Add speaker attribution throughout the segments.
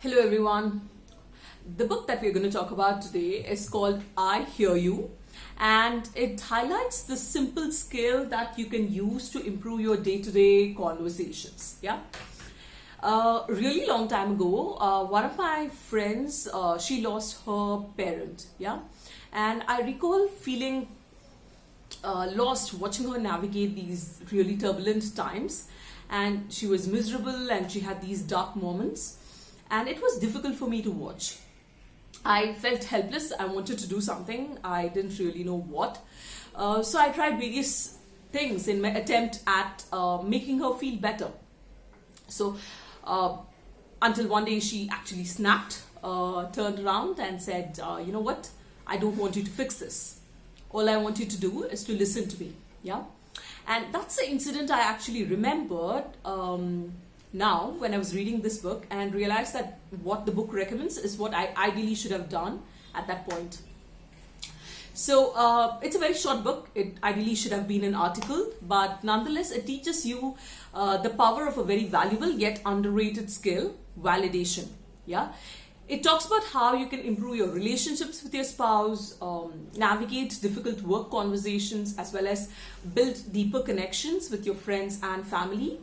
Speaker 1: Hello everyone. The book that we're going to talk about today is called I Hear You, and it highlights the simple skill that you can use to improve your day-to-day conversations. Yeah. Really long time ago, one of my friends, she lost her parent. Yeah. And I recall feeling lost watching her navigate these really turbulent times, and she was miserable and she had these dark moments, and it was difficult for me to watch. I felt helpless. I wanted to do something. I didn't really know what. So I tried various things in my attempt at making her feel better. So until one day she actually snapped, turned around and said, you know what? I don't want you to fix this. All I want you to do is to listen to me. Yeah. And that's the incident I actually remembered now when I was reading this book, and realized that what the book recommends is what I ideally should have done at that point. So it's a very short book. It ideally should have been an article, but nonetheless it teaches you the power of a very valuable yet underrated skill, validation. Yeah. It talks about how you can improve your relationships with your spouse, navigate difficult work conversations, as well as build deeper connections with your friends and family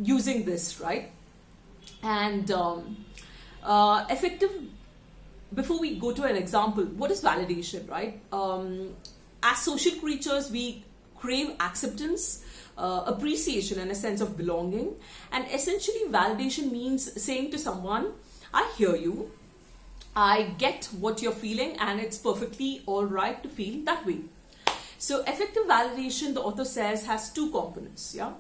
Speaker 1: using this, right? And effective, before we go to an example, what is validation, right? As social creatures, we crave acceptance, appreciation, and a sense of belonging. And essentially, validation means saying to someone, I hear you, I get what you're feeling, and it's perfectly all right to feel that way. So effective validation, the author says, has two components. Yeah.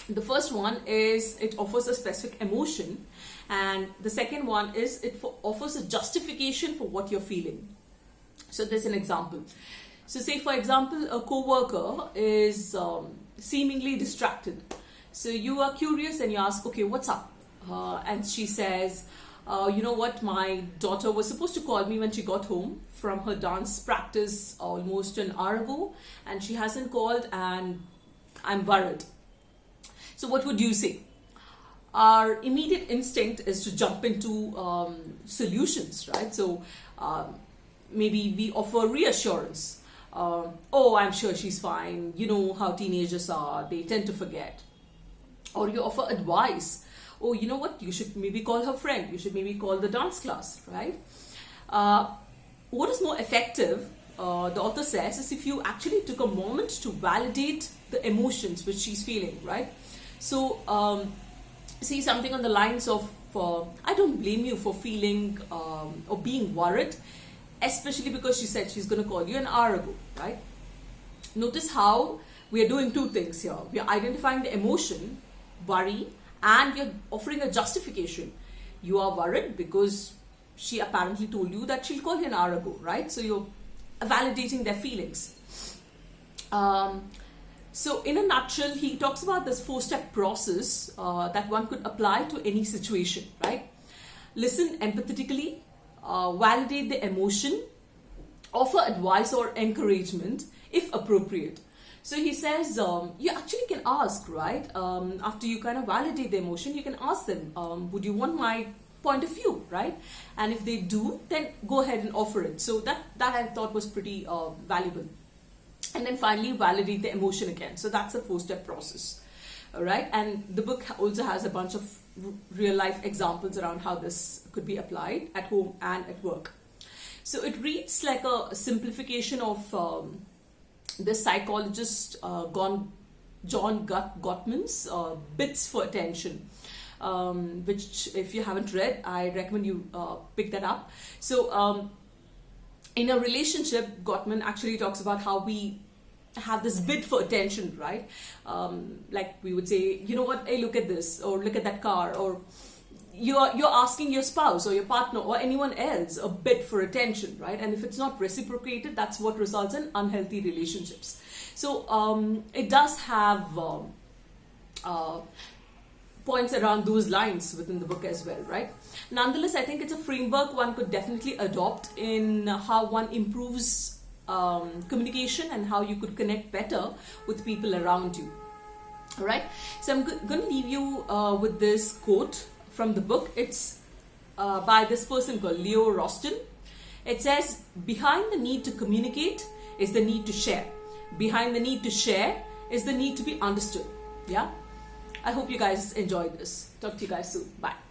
Speaker 1: The first one is it offers a specific emotion, and the second one is it offers a justification for what you're feeling. So there's an example. So say for example, a co-worker is seemingly distracted. So you are curious and you ask, okay, what's up? And she says, you know what, my daughter was supposed to call me when she got home from her dance practice almost an hour ago, and she hasn't called, and I'm worried. So what would you say? Our immediate instinct is to jump into solutions, right? So maybe we offer reassurance. Oh, I'm sure she's fine. You know how teenagers are, they tend to forget. Or you offer advice. Oh, you know what, you should maybe call her friend, you should maybe call the dance class, right? What is more effective, the author says, is if you actually took a moment to validate the emotions which she's feeling, right? So see something on the lines of, I don't blame you for feeling or being worried, especially because she said she's going to call you an hour ago, right? Notice how we are doing two things here. We are identifying the emotion, worry, and you're offering a justification. You are worried because she apparently told you that she'll call you an hour ago, right? So you're validating their feelings. So in a nutshell, he talks about this 4-step process that one could apply to any situation, right? Listen empathetically, validate the emotion, offer advice or encouragement if appropriate. So he says, you actually can ask, right? After you kind of validate the emotion, you can ask them, would you want my point of view, right? And if they do, then go ahead and offer it. So that I thought was pretty valuable. And then finally, validate the emotion again. So that's a 4-step process, all right? And the book also has a bunch of real life examples around how this could be applied at home and at work. So it reads like a simplification of the psychologist John Gottman's Bits for Attention, which if you haven't read, I recommend you pick that up. So in a relationship, Gottman actually talks about how we have this bid for attention, right? Like we would say, you know what, hey, look at this, or look at that car, or you're asking your spouse or your partner or anyone else a bid for attention, right? And if it's not reciprocated, that's what results in unhealthy relationships. So it does have points around those lines within the book as well, right? Nonetheless, I think it's a framework one could definitely adopt in how one improves communication and how you could connect better with people around you. All right. So I'm going to leave you with this quote from the book. It's by this person called Leo Rosten. It says, behind the need to communicate is the need to share. Behind the need to share is the need to be understood. Yeah. I hope you guys enjoyed this. Talk to you guys soon. Bye.